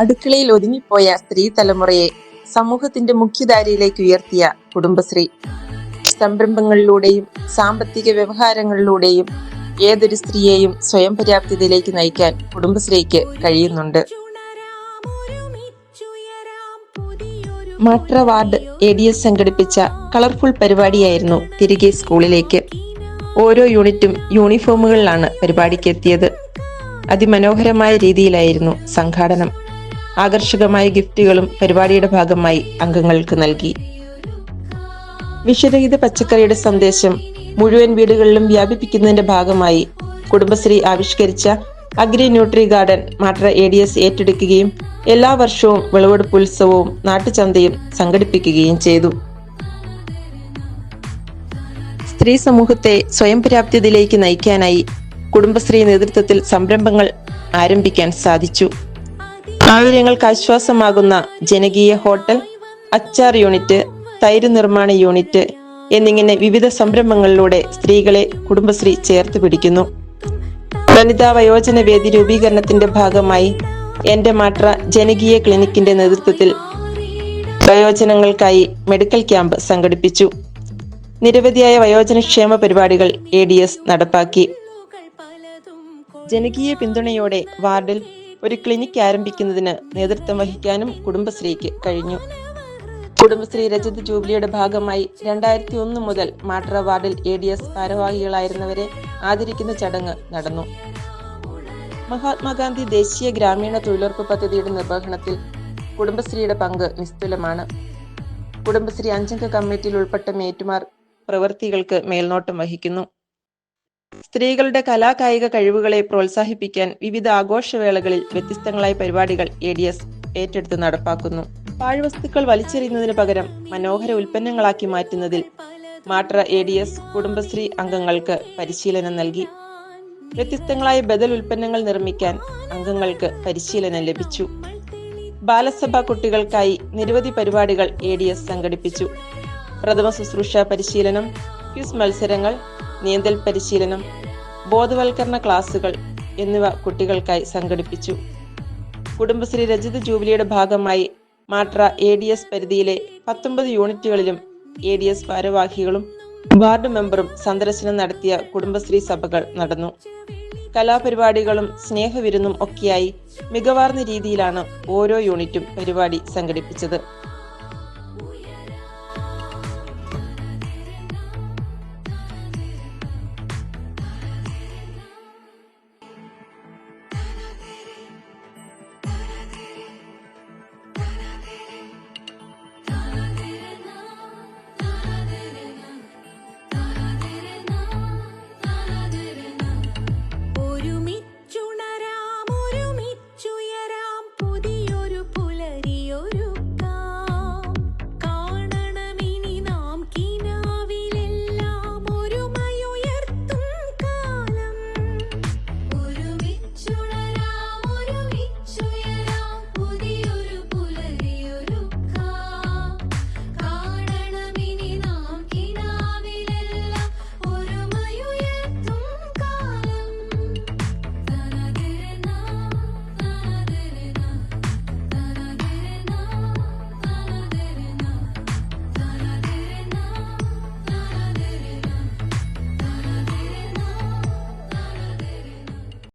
അടുക്കളയിൽ ഒതുങ്ങിപ്പോയ സ്ത്രീ തലമുറയെ സമൂഹത്തിന്റെ മുഖ്യധാരയിലേക്ക് ഉയർത്തിയ കുടുംബശ്രീ സംരംഭങ്ങളിലൂടെയും സാമ്പത്തിക വ്യവഹാരങ്ങളിലൂടെയും ഏതൊരു സ്ത്രീയെയും സ്വയം പര്യാപ്തതയിലേക്ക് നയിക്കാൻ കുടുംബശ്രീക്ക് കഴിയുന്നുണ്ട്. മാട്ര വാർഡ് ADS സംഘടിപ്പിച്ച കളർഫുൾ പരിപാടിയായിരുന്നു തിരികെ സ്കൂളിലേക്ക്. ഓരോ യൂണിറ്റും യൂണിഫോമുകളിലാണ് പരിപാടിക്ക് എത്തിയത്. അതിമനോഹരമായ രീതിയിലായിരുന്നു സംഘാടനം. ആകർഷകമായ ഗിഫ്റ്റുകളും പരിപാടിയുടെ ഭാഗമായി അംഗങ്ങൾക്ക് നൽകി. വിഷരഹിത പച്ചക്കറിയുടെ സന്ദേശം മുഴുവൻ വീടുകളിലും വ്യാപിപ്പിക്കുന്നതിന്റെ ഭാഗമായി കുടുംബശ്രീ ആവിഷ്കരിച്ച അഗ്രി ന്യൂട്രി ഗാർഡൻ മാട്ര ADS ഏറ്റെടുക്കുകയും എല്ലാ വർഷവും വിളവെടുപ്പ് ഉത്സവവും നാട്ടുചന്തയും സംഘടിപ്പിക്കുകയും ചെയ്തു. സ്ത്രീ സമൂഹത്തെ സ്വയം പര്യാപ്തതയിലേക്ക് നയിക്കാനായി കുടുംബശ്രീ നേതൃത്വത്തിൽ സംരംഭങ്ങൾ ആരംഭിക്കാൻ സാധിച്ചു. ആയിരങ്ങൾക്ക് ആശ്വാസമാകുന്ന ജനകീയ ഹോട്ടൽ, അച്ചാർ യൂണിറ്റ്, തൈര് നിർമ്മാണ യൂണിറ്റ് എന്നിങ്ങനെ വിവിധ സംരംഭങ്ങളിലൂടെ സ്ത്രീകളെ കുടുംബശ്രീ ചേർത്ത് പിടിക്കുന്നു. വനിതാ വയോജന വേദി രൂപീകരണത്തിന്റെ ഭാഗമായി എന്റെ മാട്ര ജനകീയ ക്ലിനിക്കിന്റെ നേതൃത്വത്തിൽ വയോജനങ്ങൾക്കായി മെഡിക്കൽ ക്യാമ്പ് സംഘടിപ്പിച്ചു. നിരവധിയായ വയോജനക്ഷേമ പരിപാടികൾ ADS നടപ്പാക്കി. ജനകീയ പിന്തുണയോടെ വാർഡിൽ ഒരു ക്ലിനിക് ആരംഭിക്കുന്നതിന് നേതൃത്വം വഹിക്കാനും കുടുംബശ്രീക്ക് കഴിഞ്ഞു. കുടുംബശ്രീ രജത ജൂബിലിയുടെ ഭാഗമായി 2001 മുതൽ മാട്ര വാർഡിൽ ADS ഭാരവാഹികളായിരുന്നവരെ ആദരിക്കുന്ന ചടങ്ങ് നടന്നു. മഹാത്മാഗാന്ധി ദേശീയ ഗ്രാമീണ തൊഴിലുറപ്പ് പദ്ധതിയുടെ നിർവഹണത്തിൽ കുടുംബശ്രീയുടെ പങ്ക് നിസ്തുലമാണ്. കുടുംബശ്രീ 5 അംഗ കമ്മിറ്റിയിൽ ഉൾപ്പെട്ട മേറ്റുമാർ പ്രവൃത്തികൾക്ക് മേൽനോട്ടം വഹിക്കുന്നു. സ്ത്രീകളുടെ കലാകായിക കഴിവുകളെ പ്രോത്സാഹിപ്പിക്കാൻ വിവിധ ആഘോഷവേളകളിൽ വ്യത്യസ്തങ്ങളായ പരിപാടികൾ ADS ഏറ്റെടുത്ത് നടപ്പാക്കുന്നു. പാഴ്വസ്തുക്കൾ വലിച്ചെറിയുന്നതിന് പകരം മനോഹര ഉൽപ്പന്നങ്ങളാക്കി മാറ്റുന്നതിൽ മാട്ര ADS കുടുംബശ്രീ അംഗങ്ങൾക്ക് പരിശീലനം നൽകി. വ്യത്യസ്തങ്ങളായ ബദൽ ഉൽപ്പന്നങ്ങൾ നിർമ്മിക്കാൻ അംഗങ്ങൾക്ക് പരിശീലനം ലഭിച്ചു. ബാലസഭ കുട്ടികൾക്കായി നിരവധി പരിപാടികൾ ADS സംഘടിപ്പിച്ചു. പ്രഥമ ശുശ്രൂഷ പരിശീലനം, ക്വിസ് മത്സരങ്ങൾ, നീന്തൽ പരിശീലനം, ബോധവൽക്കരണ ക്ലാസുകൾ എന്നിവ കുട്ടികൾക്കായി സംഘടിപ്പിച്ചു. കുടുംബശ്രീ രജത ജൂബിലിയുടെ ഭാഗമായി മാട്ര ADS പരിധിയിലെ 19 യൂണിറ്റുകളിലും ADS ഭാരവാഹികളും വാർഡ് മെമ്പറും സന്ദർശനം നടത്തിയ കുടുംബശ്രീ സഭകൾ നടന്നു. കലാപരിപാടികളും സ്നേഹവിരുന്നും ഒക്കെയായി മികവാർന്ന രീതിയിലാണ് ഓരോ യൂണിറ്റും പരിപാടി സംഘടിപ്പിച്ചത്.